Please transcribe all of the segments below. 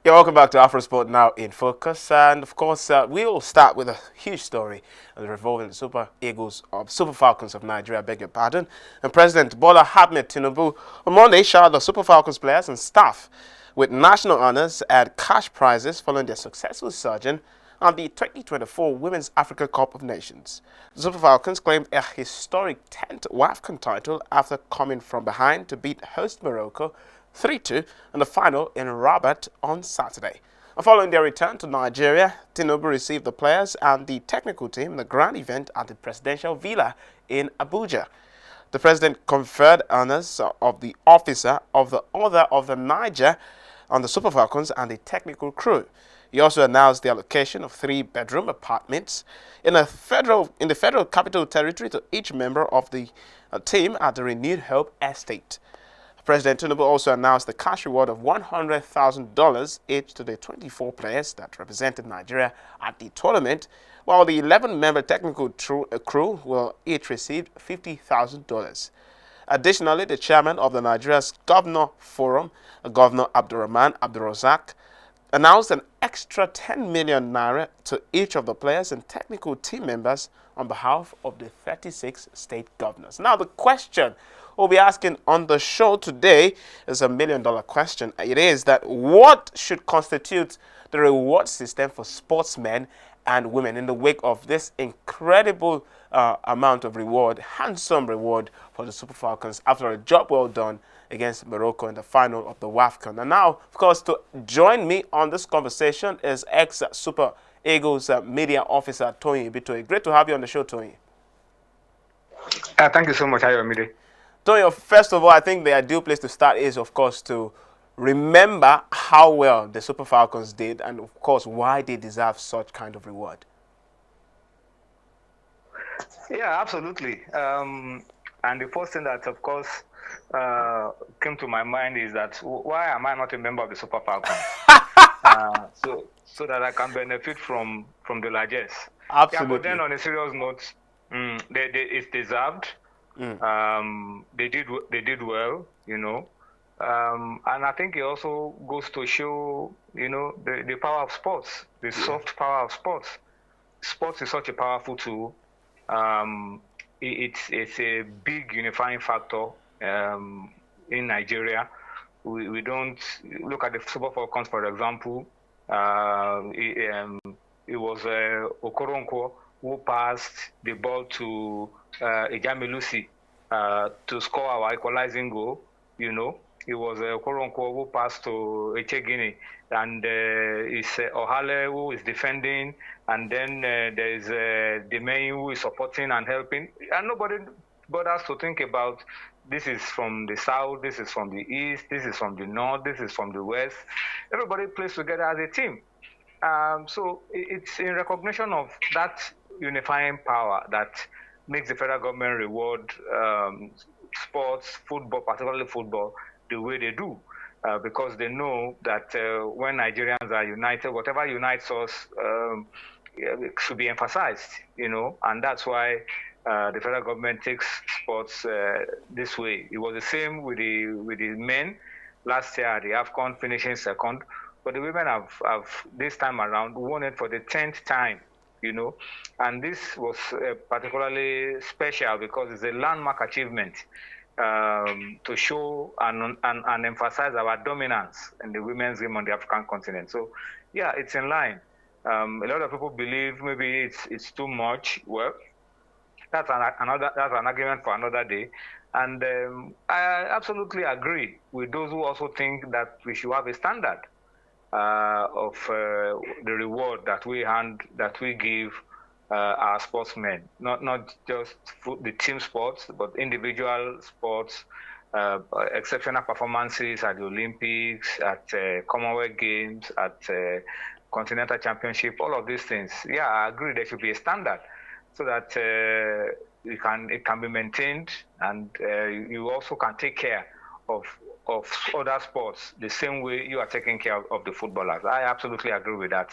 Yeah, welcome back to Afrosport now in focus, and of course, we will start with a huge story revolving the Super Falcons of Nigeria. I beg your pardon. And President Bola Ahmed Tinubu on Monday showered the Super Falcons players and staff with national honors and cash prizes following their successful surgeon on the 2024 Women's Africa Cup of Nations. The Super Falcons claimed a historic 10th WAFCON title after coming from behind to beat host Morocco 3-2 in the final in Rabat on Saturday. Following their return to Nigeria, Tinubu received the players and the technical team in the grand event at the Presidential Villa in Abuja. The president conferred honors of the officer of the Order of the Niger on the Super Falcons and the technical crew. He also announced the allocation of 3-bedroom apartments in the Federal Capital Territory to each member of the team at the Renewed Hope Estate. President Tinubu also announced the cash reward of $100,000 each to the 24 players that represented Nigeria at the tournament, while the 11-member technical crew will each receive $50,000. Additionally, the chairman of the Nigeria's Governor Forum, Governor Abdurrahman Abdurrazak, announced an extra 10 million naira to each of the players and technical team members on behalf of the 36 state governors. Now, the question we'll be asking on the show today is a million-dollar question. It is that what should constitute the reward system for sportsmen and women in the wake of this incredible amount of reward, handsome reward for the Super Falcons after a job well done against Morocco in the final of the WAFCON. And now, of course, to join me on this conversation is ex-Super Eagles media officer Tony Ibitoye. Great to have you on the show, Tony. Thank you so much, Ayomide. Tony, first of all, I think the ideal place to start is, of course, to remember how well the Super Falcons did and, of course, why they deserve such kind of reward. Yeah, absolutely. And the first thing that, of course, came to my mind is that why am I not a member of the Super Falcons? So that I can benefit from the largesse. Absolutely. Yeah, but then on a serious note, it's deserved. They did well, you know, and I think it also goes to show, you know, the power of sports, the soft power of sports. Sports is such a powerful tool. It's a big unifying factor in Nigeria. We don't look at the Super Falcons, for example. It was Okoronkwo who passed the ball to Ejamilusi to score our equalizing goal. You know, it was Okoronkwo who passed to Echegini, and it's Ohale who is defending, and then there's Demey who is supporting and helping, and nobody bothers to think about this is from the south, this is from the east, this is from the north, this is from the west. Everybody plays together as a team. So it's in recognition of that unifying power that makes the federal government reward sports, football, particularly football, the way they do. Because they know that when Nigerians are united, whatever unites us it should be emphasized, you know, and that's why the federal government takes sports this way. It was the same with the men last year at the AFCON, finishing second, but the women have this time around won it for the 10th time, you know, and this was particularly special because it's a landmark achievement to show and emphasize our dominance in the women's game on the African continent. So, yeah, it's in line. A lot of people believe maybe it's too much work. That's an argument for another day. And I absolutely agree with those who also think that we should have a standard of the reward that we give our sportsmen, not just the team sports, but individual sports, exceptional performances at the Olympics, at Commonwealth Games, at Continental Championship, all of these things. Yeah, I agree there should be a standard so that it can be maintained, and you also can take care of other sports the same way you are taking care of the footballers. I absolutely agree with that.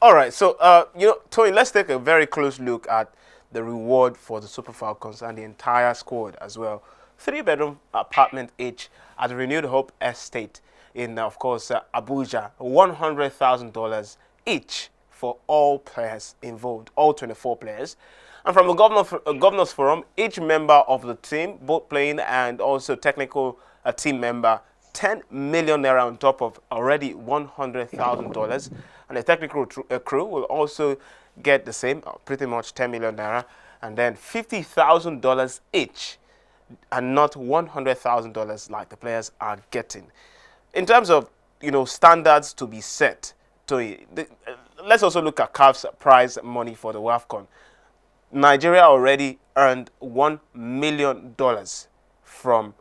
All right, so, you know, Tony, let's take a very close look at the reward for the Super Falcons and the entire squad as well. 3-bedroom apartment each at the Renewed Hope Estate in, of course, Abuja, $100,000 each for all players involved, all 24 players. And from the Governors Forum, each member of the team, both playing and also technical team member, 10 million naira on top of already $100,000. And the technical crew will also get the same, pretty much 10 million naira, and then $50,000 each, and not $100,000 like the players are getting. In terms of standards to be set, let's also look at CAF's prize money for the WAFCON. Nigeria already earned $1 million from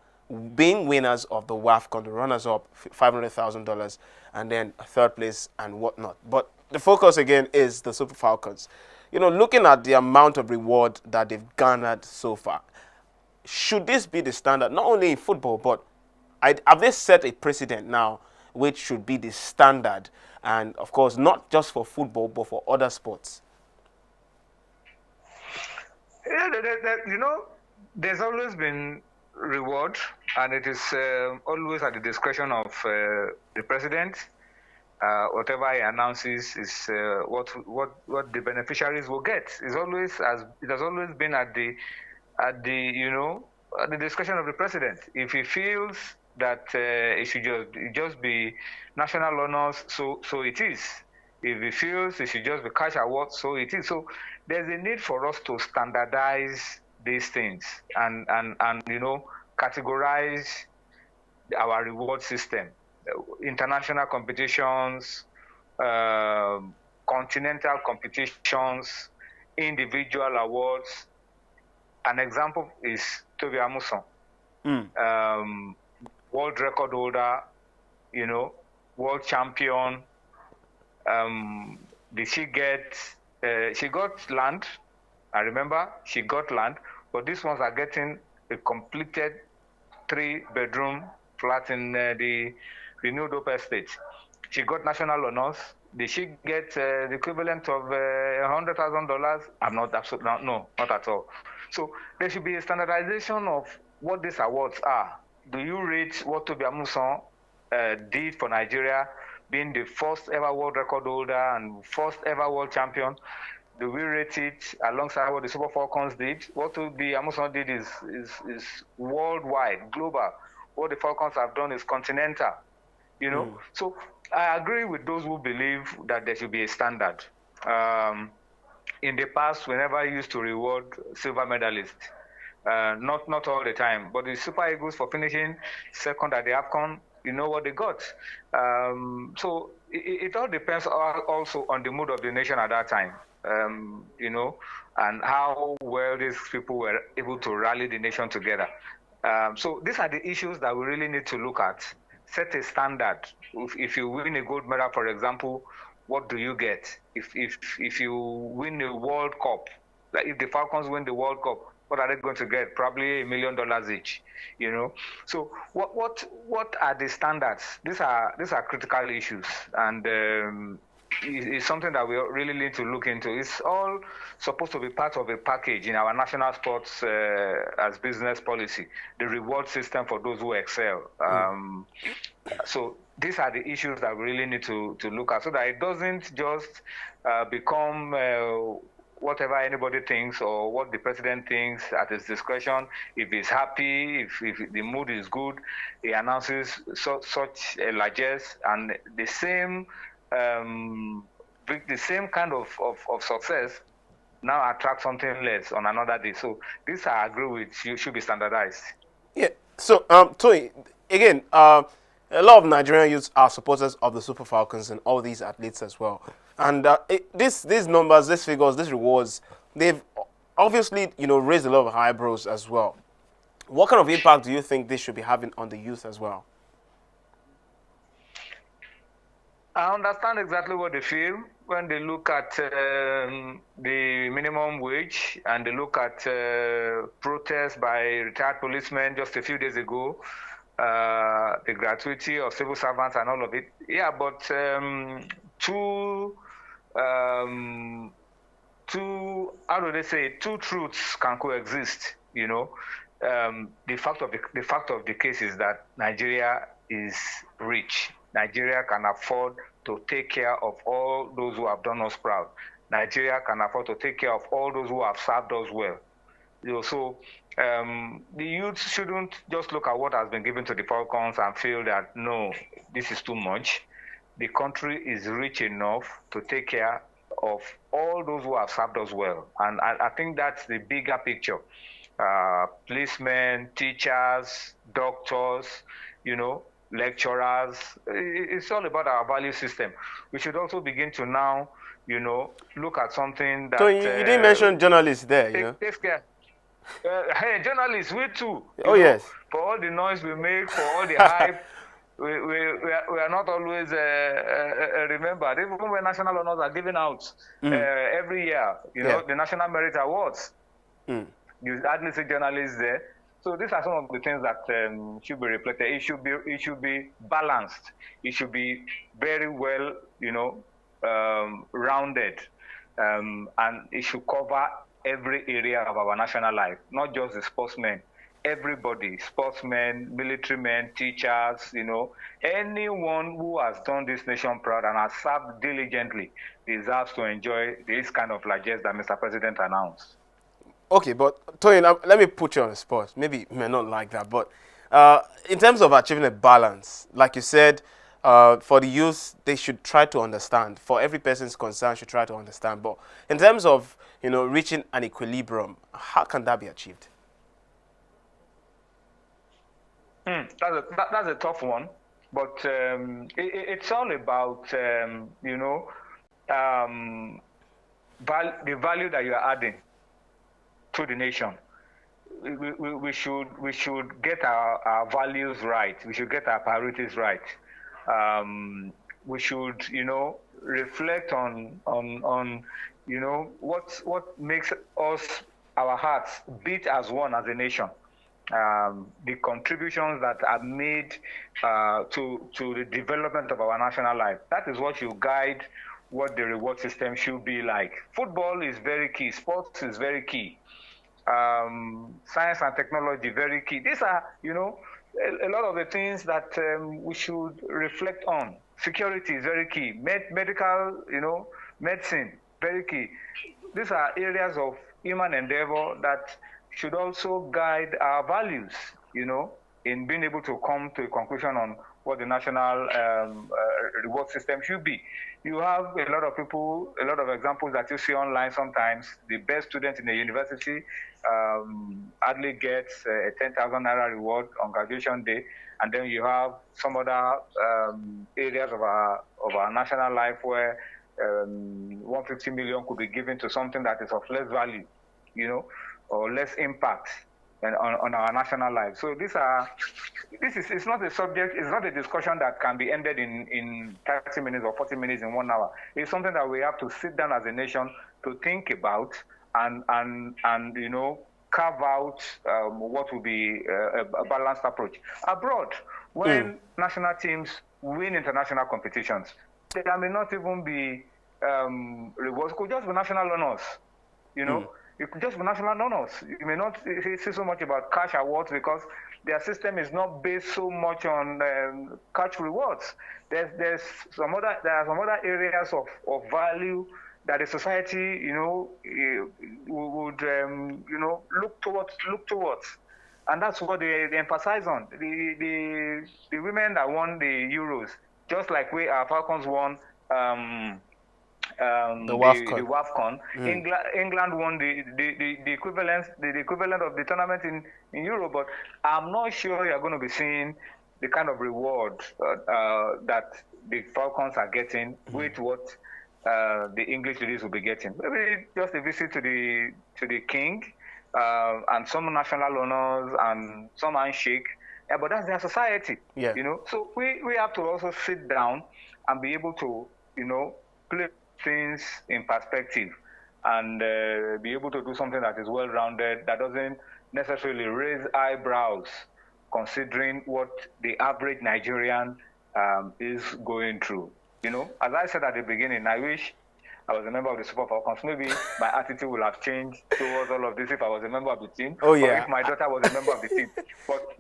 being winners of the WAFCON, the runners-up $500,000, and then third place and whatnot. But the focus again is the Super Falcons. Looking at the amount of reward that they've garnered so far, should this be the standard, not only in football, but have they set a precedent now which should be the standard? And of course, not just for football, but for other sports. Yeah, there's always been reward, and it is always at the discretion of the president. Whatever he announces is what the beneficiaries will get. It has always been at the discretion of the president. If he feels that it should just be national honors, so it is. If he feels it should just be cash awards, so it is. So there's a need for us to standardize these things and categorize our reward system. International competitions, continental competitions, individual awards. An example is Tobi Amusan, world record holder, world champion. Did she get? She got land. I remember she got land, but these ones are getting a completed 3-bedroom flat in the renewed Hope Estate. She got national honors. Did she get the equivalent of $100,000? I'm not absolutely no, not at all. So there should be a standardization of what these awards are. Do you rate what Tobi Amusan did for Nigeria, being the first ever world record holder and first ever world champion? Do we rate it alongside what the Super Falcons did? What Tobi Amusan did is worldwide, global. What the Falcons have done is continental. So I agree with those who believe that there should be a standard. In the past, we never used to reward silver medalists. Not all the time, but the Super Eagles, for finishing second at the AFCON, you know what they got. So it all depends also on the mood of the nation at that time, and how well these people were able to rally the nation together. So these are the issues that we really need to look at. Set a standard. If you win a gold medal, for example, what do you get? If you win the World Cup, like if the Falcons win the World Cup, what are they going to get? Probably $1 million each. So what are the standards? These are critical issues, and it's something that we really need to look into. It's all supposed to be part of a package in our national sports as business policy, the reward system for those who excel. So these are the issues that we really need to look at, so that it doesn't just become whatever anybody thinks or what the president thinks at his discretion. If he's happy, if the mood is good, he announces such largesse, and the same kind of success now attract something less on another day. So this, I agree with you, should be standardized. Yeah. So Tony, again, a lot of Nigerian youths are supporters of the Super Falcons and all these athletes as well. And these numbers, these figures, these rewards, they've obviously raised a lot of eyebrows as well. What kind of impact do you think this should be having on the youth as well? I understand exactly what they feel when they look at the minimum wage and they look at protests by retired policemen just a few days ago, the gratuity of civil servants and all of it. Yeah, but two how do they say it? Two truths can coexist. The fact of the case is that Nigeria is rich. Nigeria can afford to take care of all those who have done us proud. Nigeria can afford to take care of all those who have served us well. So the youth shouldn't just look at what has been given to the Falcons and feel that, no, this is too much. The country is rich enough to take care of all those who have served us well. And I think that's the bigger picture. Policemen, teachers, doctors, lecturers. It's all about our value system. We should also begin to now, look at something that... So you didn't mention journalists there, Take care. Hey, journalists, we too. Yes. For all the noise we make, for all the hype, we are not always remembered. Even when national honors are given out every year, the National Merit Awards, you hardly see journalists there. So these are some of the things that should be reflected. It should be balanced. It should be very well, rounded, and it should cover every area of our national life, not just the sportsmen. Everybody, sportsmen, military men, teachers, anyone who has done this nation proud and has served diligently deserves to enjoy this kind of largesse that Mr. President announced. Okay, but Tony, let me put you on the spot. Maybe you may not like that, but in terms of achieving a balance, like you said, for the youth, they should try to understand. For every person's concern, should try to understand. But in terms of reaching an equilibrium, how can that be achieved? That's a tough one, but it's all about the value that you are adding to the nation. We should get our values right. We should get our priorities right. We should reflect on what makes us, our hearts beat as one as a nation. The contributions that are made to the development of our national life. That is what should guide what the reward system should be like. Football is very key. Sports is very key. Science and technology, very key. These are, a lot of the things that we should reflect on. Security is very key. Medical, medicine, very key. These are areas of human endeavor that should also guide our values, in being able to come to a conclusion on what the national reward system should be. You have a lot of people, a lot of examples that you see online sometimes. The best student in a university hardly gets a 10,000 naira reward on graduation day. And then you have some other areas of our national life where 150 million could be given to something that is of less value, or less impact on our national life. So it's not a subject, it's not a discussion that can be ended in 30 minutes or 40 minutes in 1 hour. It's something that we have to sit down as a nation to think about and carve out what will be a balanced approach. Abroad, when national teams win international competitions, there may not even be rewards. It could just be national honors, It could just be national honors. You may not see so much about cash awards because their system is not based so much on cash rewards. There are some other areas of value that the society, would look towards, and that's what they emphasize on. The women that won the Euros, just like our Falcons won. The WAFCON. England won the equivalent of the tournament in Europe, but I'm not sure you're going to be seeing the kind of reward that the Falcons are getting with what the English ladies will be getting. Maybe just a visit to the king and some national honors and some handshake. Yeah, but that's their society. Yeah. So we have to also sit down and be able to place things in perspective and be able to do something that is well-rounded, that doesn't necessarily raise eyebrows considering what the average Nigerian is going through. As I said at the beginning, I wish I was a member of the Super Falcons, maybe my attitude would have changed towards all of this if I was a member of the team, Oh or yeah. if my daughter was a member of the team.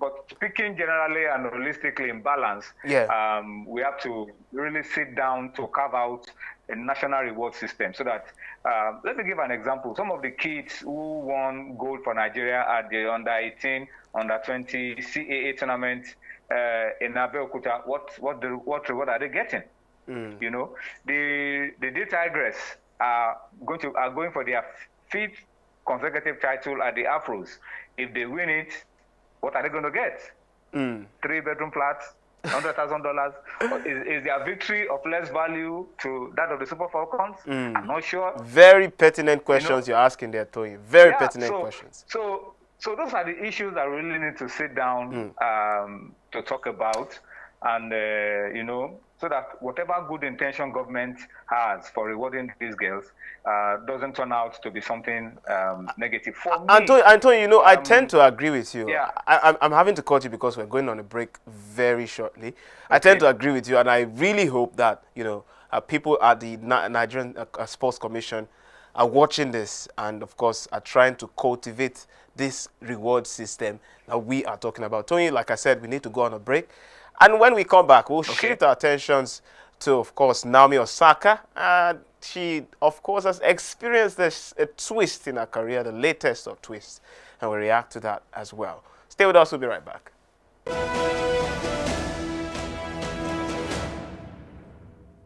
But speaking generally and holistically in balance, Yeah. we have to really sit down to carve out a national reward system so that, let me give an example. Some of the kids who won gold for Nigeria at the under-18, under-20 CAA tournament in Abeokuta, what reward are they getting? You know, the Tigress are going for their fifth consecutive title at the Afros. If they win it, what are they going to get? 3-bedroom flats, $100,000. Is their victory of less value to that of the Super Falcons? I'm not sure. Very pertinent questions you're asking there, Tony. Very pertinent questions. So those are the issues that we really need to sit down to talk about, and you know, so that whatever good intention government has for rewarding these girls doesn't turn out to be something negative for me. Antonio, you know, I tend to agree with you. Yeah. I'm having to cut you because we're going on a break very shortly. I tend to agree with you, and I really hope that, you know, people at the Nigerian Sports Commission are watching this and, of course, are trying to cultivate this reward system that we are talking about. Tony, like I said, we need to go on a break. And when we come back, we'll shift our attentions to, of course, Naomi Osaka. She, of course, has experienced a twist in her career, the latest of twists, and we'll react to that as well. Stay with us. We'll be right back.